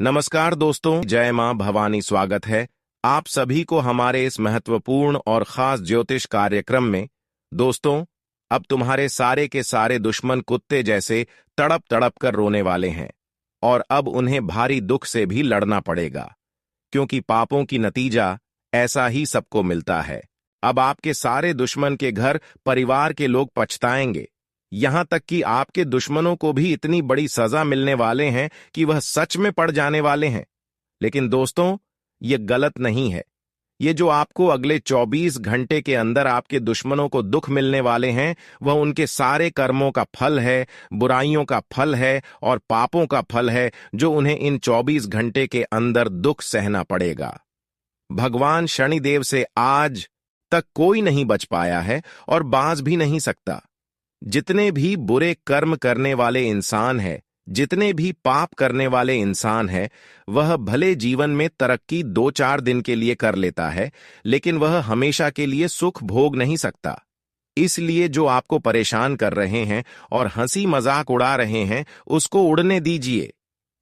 नमस्कार दोस्तों, जय मां भवानी। स्वागत है आप सभी को हमारे इस महत्वपूर्ण और खास ज्योतिष कार्यक्रम में। दोस्तों, अब तुम्हारे सारे के सारे दुश्मन कुत्ते जैसे तड़प तड़प कर रोने वाले हैं और अब उन्हें भारी दुख से भी लड़ना पड़ेगा, क्योंकि पापों की नतीजा ऐसा ही सबको मिलता है। अब आपके सारे दुश्मन के घर परिवार के लोग पछताएंगे, यहां तक कि आपके दुश्मनों को भी इतनी बड़ी सजा मिलने वाले हैं कि वह सच में पड़ जाने वाले हैं। लेकिन दोस्तों, यह गलत नहीं है। ये जो आपको अगले 24 घंटे के अंदर आपके दुश्मनों को दुख मिलने वाले हैं, वह उनके सारे कर्मों का फल है, बुराइयों का फल है और पापों का फल है, जो उन्हें इन 24 घंटे के अंदर दुख सहना पड़ेगा। भगवान शनिदेव से आज तक कोई नहीं बच पाया है और बाज भी नहीं सकता। जितने भी बुरे कर्म करने वाले इंसान हैं, जितने भी पाप करने वाले इंसान हैं, वह भले जीवन में तरक्की 2-4 दिन के लिए कर लेता है, लेकिन वह हमेशा के लिए सुख भोग नहीं सकता। इसलिए जो आपको परेशान कर रहे हैं और हंसी मजाक उड़ा रहे हैं, उसको उड़ने दीजिए।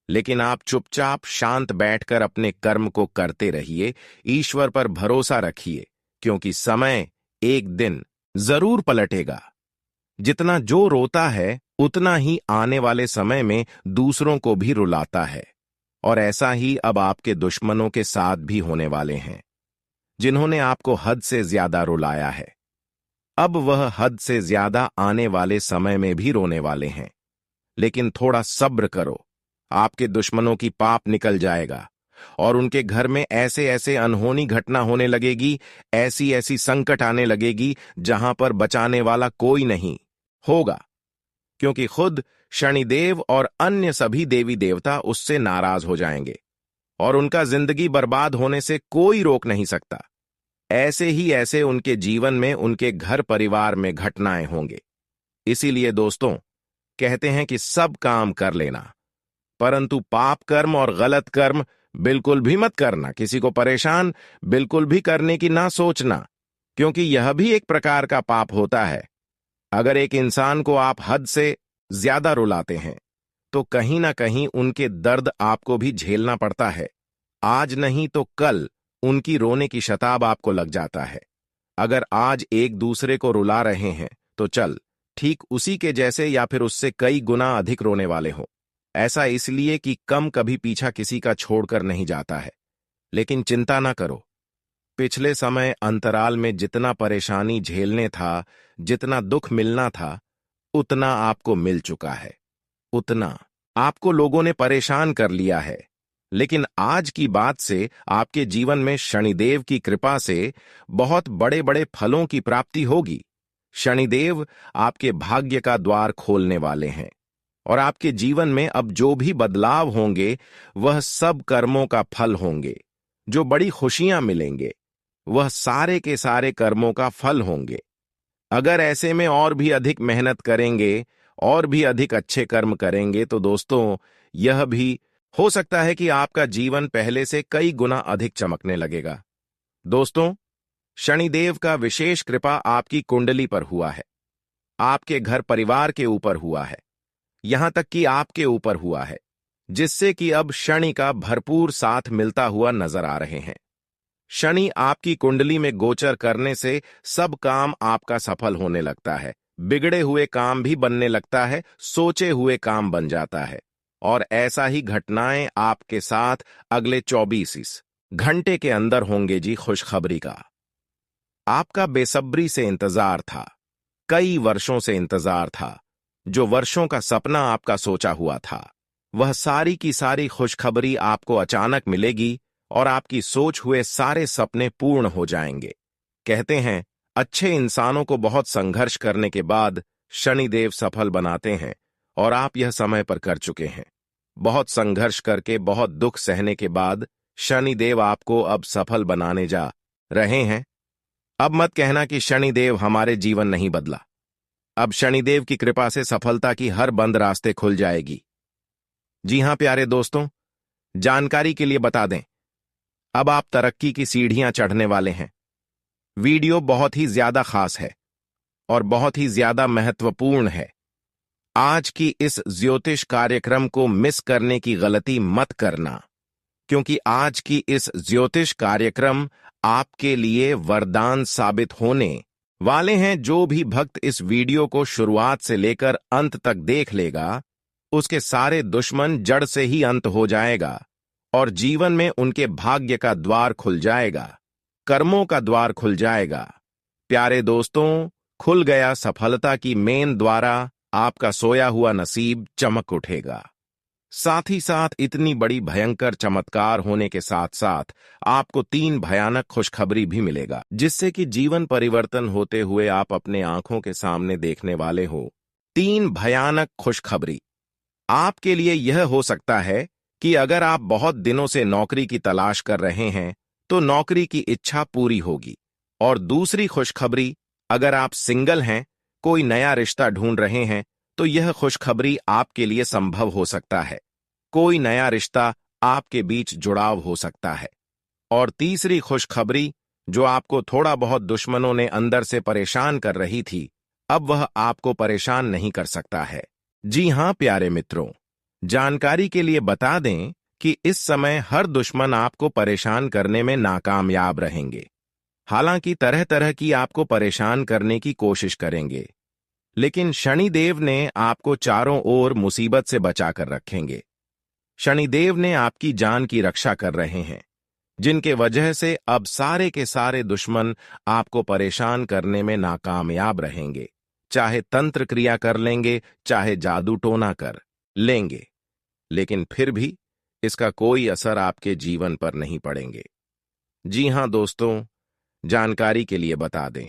लेकिन आप चुपचाप शांत बैठकर अपने कर्म को करते रहिए, ईश्वर पर भरोसा रखिए, क्योंकि समय एक दिन जरूर पलटेगा। जितना जो रोता है, उतना ही आने वाले समय में दूसरों को भी रुलाता है। और ऐसा ही अब आपके दुश्मनों के साथ भी होने वाले हैं, जिन्होंने आपको हद से ज्यादा रुलाया है। अब वह हद से ज्यादा आने वाले समय में भी रोने वाले हैं। लेकिन थोड़ा सब्र करो, आपके दुश्मनों की पाप निकल जाएगा और उनके घर में ऐसे ऐसे अनहोनी घटना होने लगेगी, ऐसी ऐसी संकट आने लगेगी, जहां पर बचाने वाला कोई नहीं होगा, क्योंकि खुद शनिदेव और अन्य सभी देवी देवता उससे नाराज हो जाएंगे और उनका जिंदगी बर्बाद होने से कोई रोक नहीं सकता। ऐसे ही ऐसे उनके जीवन में, उनके घर परिवार में घटनाएं होंगे। इसीलिए दोस्तों, कहते हैं कि सब काम कर लेना, परंतु पाप कर्म और गलत कर्म बिल्कुल भी मत करना। किसी को परेशान बिल्कुल भी करने की ना सोचना, क्योंकि यह भी एक प्रकार का पाप होता है। अगर एक इंसान को आप हद से ज्यादा रुलाते हैं, तो कहीं ना कहीं उनके दर्द आपको भी झेलना पड़ता है। आज नहीं तो कल उनकी रोने की शताब आपको लग जाता है। अगर आज एक दूसरे को रुला रहे हैं, तो चल ठीक उसी के जैसे या फिर उससे कई गुना अधिक रोने वाले हो। ऐसा इसलिए कि कम कभी पीछा किसी का छोड़कर नहीं जाता है। लेकिन चिंता ना करो, पिछले समय अंतराल में जितना परेशानी झेलने था, जितना दुख मिलना था, उतना आपको मिल चुका है। उतना आपको लोगों ने परेशान कर लिया है। लेकिन आज की बात से आपके जीवन में शनिदेव की कृपा से बहुत बड़े बड़े फलों की प्राप्ति होगी। शनिदेव आपके भाग्य का द्वार खोलने वाले हैं और आपके जीवन में अब जो भी बदलाव होंगे, वह सब कर्मों का फल होंगे। जो बड़ी खुशियां मिलेंगे, वह सारे के सारे कर्मों का फल होंगे। अगर ऐसे में और भी अधिक मेहनत करेंगे और भी अधिक अच्छे कर्म करेंगे, तो दोस्तों, यह भी हो सकता है कि आपका जीवन पहले से कई गुना अधिक चमकने लगेगा। दोस्तों, शनिदेव का विशेष कृपा आपकी कुंडली पर हुआ है, आपके घर परिवार के ऊपर हुआ है, यहां तक कि आपके ऊपर हुआ है, जिससे कि अब शनि का भरपूर साथ मिलता हुआ नजर आ रहे हैं। शनि आपकी कुंडली में गोचर करने से सब काम आपका सफल होने लगता है, बिगड़े हुए काम भी बनने लगता है, सोचे हुए काम बन जाता है। और ऐसा ही घटनाएं आपके साथ अगले 24 घंटे के अंदर होंगे जी। खुशखबरी का आपका बेसब्री से इंतजार था, कई वर्षों से इंतजार था। जो वर्षों का सपना आपका सोचा हुआ था, वह सारी की सारी खुशखबरी आपको अचानक मिलेगी और आपकी सोच हुए सारे सपने पूर्ण हो जाएंगे। कहते हैं, अच्छे इंसानों को बहुत संघर्ष करने के बाद शनिदेव सफल बनाते हैं, और आप यह समय पर कर चुके हैं। बहुत संघर्ष करके, बहुत दुख सहने के बाद शनिदेव आपको अब सफल बनाने जा रहे हैं। अब मत कहना कि शनिदेव हमारे जीवन नहीं बदला। अब शनिदेव की कृपा से सफलता की हर बंद रास्ते खुल जाएगी। जी हां प्यारे दोस्तों, जानकारी के लिए बता दें, अब आप तरक्की की सीढ़ियां चढ़ने वाले हैं। वीडियो बहुत ही ज्यादा खास है और बहुत ही ज्यादा महत्वपूर्ण है। आज की इस ज्योतिष कार्यक्रम को मिस करने की गलती मत करना। क्योंकि आज की इस ज्योतिष कार्यक्रम आपके लिए वरदान साबित होने वाले हैं। जो भी भक्त इस वीडियो को शुरुआत से लेकर अंत तक देख लेगा, उसके सारे दुश्मन जड़ से ही अंत हो जाएगा और जीवन में उनके भाग्य का द्वार खुल जाएगा, कर्मों का द्वार खुल जाएगा। प्यारे दोस्तों, खुल गया सफलता की मेन द्वारा, आपका सोया हुआ नसीब चमक उठेगा। साथ ही साथ इतनी बड़ी भयंकर चमत्कार होने के साथ साथ आपको 3 भयानक खुशखबरी भी मिलेगा, जिससे कि जीवन परिवर्तन होते हुए आप अपने आंखों के सामने देखने वाले हो। 3 भयानक खुशखबरी आपके लिए यह हो सकता है कि अगर आप बहुत दिनों से नौकरी की तलाश कर रहे हैं तो नौकरी की इच्छा पूरी होगी। और दूसरी खुशखबरी, अगर आप सिंगल हैं, कोई नया रिश्ता ढूंढ रहे हैं, तो यह खुशखबरी आपके लिए संभव हो सकता है। कोई नया रिश्ता आपके बीच जुड़ाव हो सकता है। और तीसरी खुशखबरी, जो आपको थोड़ा बहुत दुश्मनों ने अंदर से परेशान कर रही थी, अब वह आपको परेशान नहीं कर सकता है। जी हां प्यारे मित्रों, जानकारी के लिए बता दें कि इस समय हर दुश्मन आपको परेशान करने में नाकामयाब रहेंगे। हालांकि तरह तरह की आपको परेशान करने की कोशिश करेंगे, लेकिन शनिदेव ने आपको चारों ओर मुसीबत से बचाकर रखेंगे। शनिदेव ने आपकी जान की रक्षा कर रहे हैं, जिनके वजह से अब सारे के सारे दुश्मन आपको परेशान करने में नाकामयाब रहेंगे। चाहे तंत्र क्रिया कर लेंगे, चाहे जादू टोना कर लेंगे, लेकिन फिर भी इसका कोई असर आपके जीवन पर नहीं पड़ेंगे। जी हां दोस्तों, जानकारी के लिए बता दें,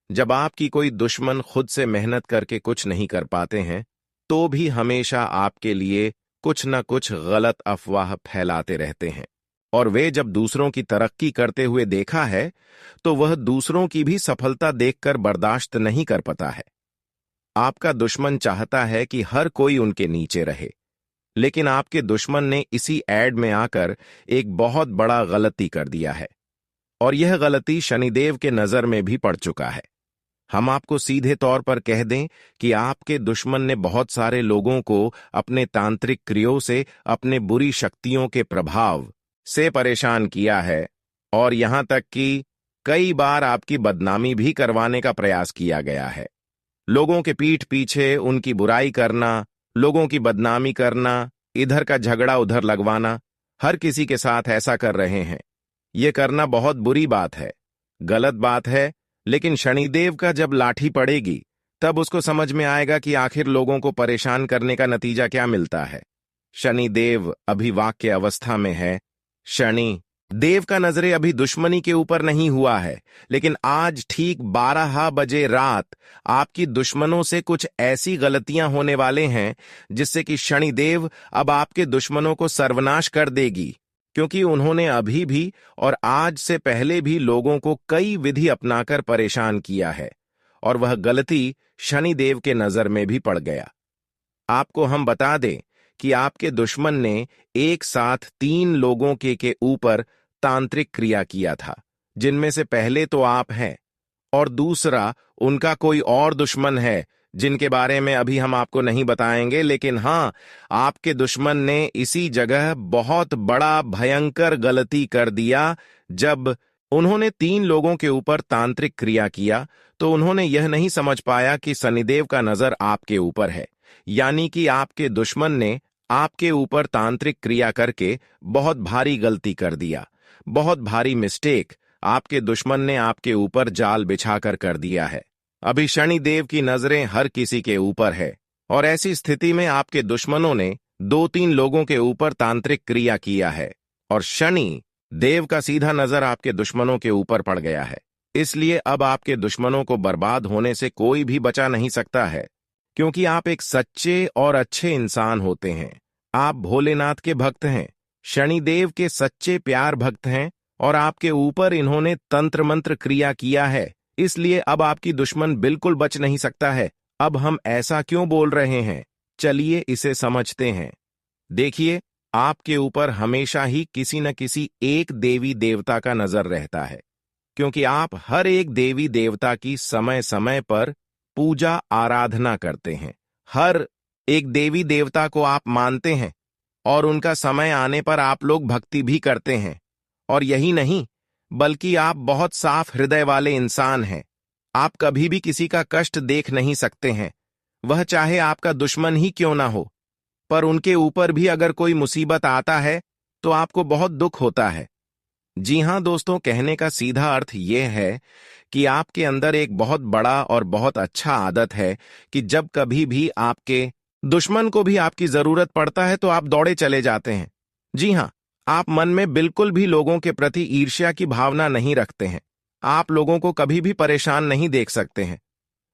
जब आपकी कोई दुश्मन खुद से मेहनत करके कुछ नहीं कर पाते हैं, तो भी हमेशा आपके लिए कुछ न कुछ गलत अफवाह फैलाते रहते हैं। और वे जब दूसरों की तरक्की करते हुए देखा है, तो वह दूसरों की भी सफलता देखकर बर्दाश्त नहीं कर पाता है। आपका दुश्मन चाहता है कि हर कोई उनके नीचे रहे, लेकिन आपके दुश्मन ने इसी ऐड में आकर एक बहुत बड़ा गलती कर दिया है, और यह गलती शनिदेव के नजर में भी पड़ चुका है। हम आपको सीधे तौर पर कह दें कि आपके दुश्मन ने बहुत सारे लोगों को अपने तांत्रिक क्रियों से, अपने बुरी शक्तियों के प्रभाव से परेशान किया है, और यहां तक कि कई बार आपकी बदनामी भी करवाने का प्रयास किया गया है। लोगों के पीठ पीछे उनकी बुराई करना, लोगों की बदनामी करना, इधर का झगड़ा उधर लगवाना, हर किसी के साथ ऐसा कर रहे हैं। यह करना बहुत बुरी बात है, गलत बात है, लेकिन शनिदेव का जब लाठी पड़ेगी, तब उसको समझ में आएगा कि आखिर लोगों को परेशान करने का नतीजा क्या मिलता है। शनिदेव अभी वाक्य अवस्था में है। शनि देव का नजरे अभी दुश्मनी के ऊपर नहीं हुआ है, लेकिन आज ठीक 12 बजे रात आपकी दुश्मनों से कुछ ऐसी गलतियां होने वाले हैं जिससे कि शनिदेव अब आपके दुश्मनों को सर्वनाश कर देगी, क्योंकि उन्होंने अभी भी और आज से पहले भी लोगों को कई विधि अपनाकर परेशान किया है, और वह गलती शनिदेव के नजर में भी पड़ गया। आपको हम बता दें कि आपके दुश्मन ने एक साथ 3 लोगों के ऊपर तांत्रिक क्रिया किया था, जिनमें से पहले तो आप हैं, और दूसरा उनका कोई और दुश्मन है, जिनके बारे में अभी हम आपको नहीं बताएंगे। लेकिन हां, आपके दुश्मन ने इसी जगह बहुत बड़ा भयंकर गलती कर दिया। जब उन्होंने 3 लोगों के ऊपर तांत्रिक क्रिया किया, तो उन्होंने यह नहीं समझ पाया कि शनिदेव का नजर आपके ऊपर है, यानी कि आपके दुश्मन ने आपके ऊपर तांत्रिक क्रिया करके बहुत भारी गलती कर दिया, बहुत भारी मिस्टेक आपके दुश्मन ने आपके ऊपर जाल बिछाकर कर दिया है। अभी शनिदेव की नजरें हर किसी के ऊपर है, और ऐसी स्थिति में आपके दुश्मनों ने 2-3 लोगों के ऊपर तांत्रिक क्रिया किया है, और शनि देव का सीधा नजर आपके दुश्मनों के ऊपर पड़ गया है। इसलिए अब आपके दुश्मनों को बर्बाद होने से कोई भी बचा नहीं सकता है, क्योंकि आप एक सच्चे और अच्छे इंसान होते हैं। आप भोलेनाथ के भक्त हैं, शनिदेव के सच्चे प्यार भक्त हैं, और आपके ऊपर इन्होंने तंत्र मंत्र क्रिया किया है, इसलिए अब आपकी दुश्मन बिल्कुल बच नहीं सकता है। अब हम ऐसा क्यों बोल रहे हैं, चलिए इसे समझते हैं। देखिए, आपके ऊपर हमेशा ही किसी न किसी एक देवी देवता का नजर रहता है, क्योंकि आप हर एक देवी देवता की समय समय पर पूजा आराधना करते हैं। हर एक देवी देवता को आप मानते हैं, और उनका समय आने पर आप लोग भक्ति भी करते हैं। और यही नहीं, बल्कि आप बहुत साफ हृदय वाले इंसान हैं। आप कभी भी किसी का कष्ट देख नहीं सकते हैं, वह चाहे आपका दुश्मन ही क्यों ना हो। पर उनके ऊपर भी अगर कोई मुसीबत आता है तो आपको बहुत दुख होता है। जी हां दोस्तों, कहने का सीधा अर्थ यह है कि आपके अंदर एक बहुत बड़ा और बहुत अच्छा आदत है कि जब कभी भी आपके दुश्मन को भी आपकी जरूरत पड़ता है तो आप दौड़े चले जाते हैं। जी हां, आप मन में बिल्कुल भी लोगों के प्रति ईर्ष्या की भावना नहीं रखते हैं। आप लोगों को कभी भी परेशान नहीं देख सकते हैं,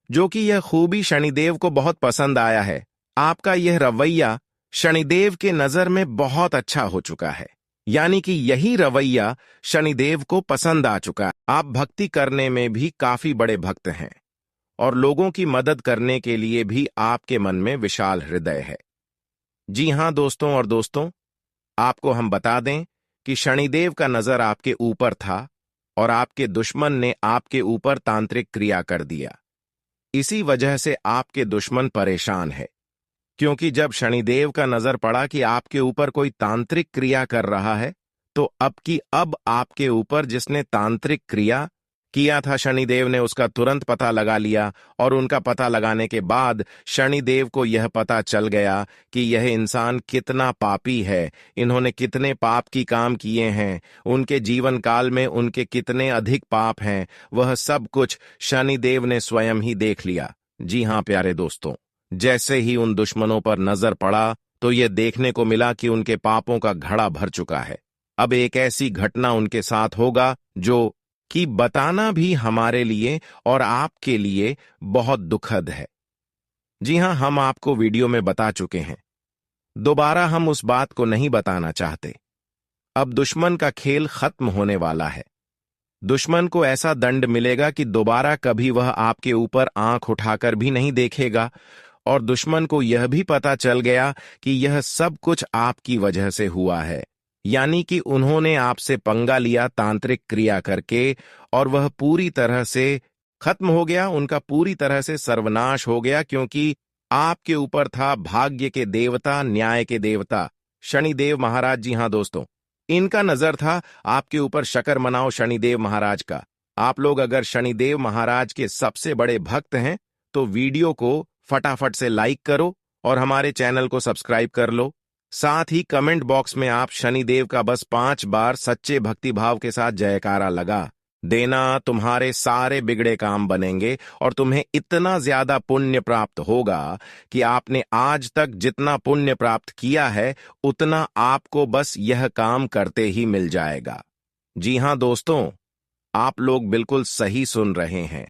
जो कि यह खूबी शनिदेव को बहुत पसंद आया है। आपका यह रवैया शनिदेव के नजर में बहुत अच्छा हो चुका है, यानी कि यही रवैया शनिदेव को पसंद आ चुका है। आप भक्ति करने में भी काफी बड़े भक्त हैं और लोगों की मदद करने के लिए भी आपके मन में विशाल हृदय है। जी हां दोस्तों, और दोस्तों आपको हम बता दें कि शनिदेव का नजर आपके ऊपर था और आपके दुश्मन ने आपके ऊपर तांत्रिक क्रिया कर दिया। इसी वजह से आपके दुश्मन परेशान है, क्योंकि जब शनिदेव का नजर पड़ा कि आपके ऊपर कोई तांत्रिक क्रिया कर रहा है, तो अब आपके ऊपर जिसने तांत्रिक क्रिया किया था शनिदेव ने उसका तुरंत पता लगा लिया। और उनका पता लगाने के बाद शनिदेव को यह पता चल गया कि यह इंसान कितना पापी है, इन्होंने कितने पाप की काम किए हैं, उनके जीवन काल में उनके कितने अधिक पाप हैं, वह सब कुछ शनिदेव ने स्वयं ही देख लिया। जी हां प्यारे दोस्तों, जैसे ही उन दुश्मनों पर नजर पड़ा तो यह देखने को मिला कि उनके पापों का घड़ा भर चुका है। अब एक ऐसी घटना उनके साथ होगा जो कि बताना भी हमारे लिए और आपके लिए बहुत दुखद है। जी हां, हम आपको वीडियो में बता चुके हैं, दोबारा हम उस बात को नहीं बताना चाहते। अब दुश्मन का खेल खत्म होने वाला है। दुश्मन को ऐसा दंड मिलेगा कि दोबारा कभी वह आपके ऊपर आंख उठाकर भी नहीं देखेगा। और दुश्मन को यह भी पता चल गया कि यह सब कुछ आपकी वजह से हुआ है, यानी कि उन्होंने आपसे पंगा लिया तांत्रिक क्रिया करके, और वह पूरी तरह से खत्म हो गया, उनका पूरी तरह से सर्वनाश हो गया, क्योंकि आपके ऊपर था भाग्य के देवता, न्याय के देवता शनिदेव महाराज। जी हां दोस्तों, इनका नजर था आपके ऊपर। शकर मनाओ शनिदेव महाराज का। आप लोग अगर शनिदेव महाराज के सबसे बड़े भक्त हैं तो वीडियो को फटाफट से लाइक करो और हमारे चैनल को सब्सक्राइब कर लो। साथ ही कमेंट बॉक्स में आप शनिदेव का बस 5 बार सच्चे भक्तिभाव के साथ जयकारा लगा देना। तुम्हारे सारे बिगड़े काम बनेंगे और तुम्हें इतना ज्यादा पुण्य प्राप्त होगा कि आपने आज तक जितना पुण्य प्राप्त किया है उतना आपको बस यह काम करते ही मिल जाएगा। जी हां दोस्तों, आप लोग बिल्कुल सही सुन रहे हैं।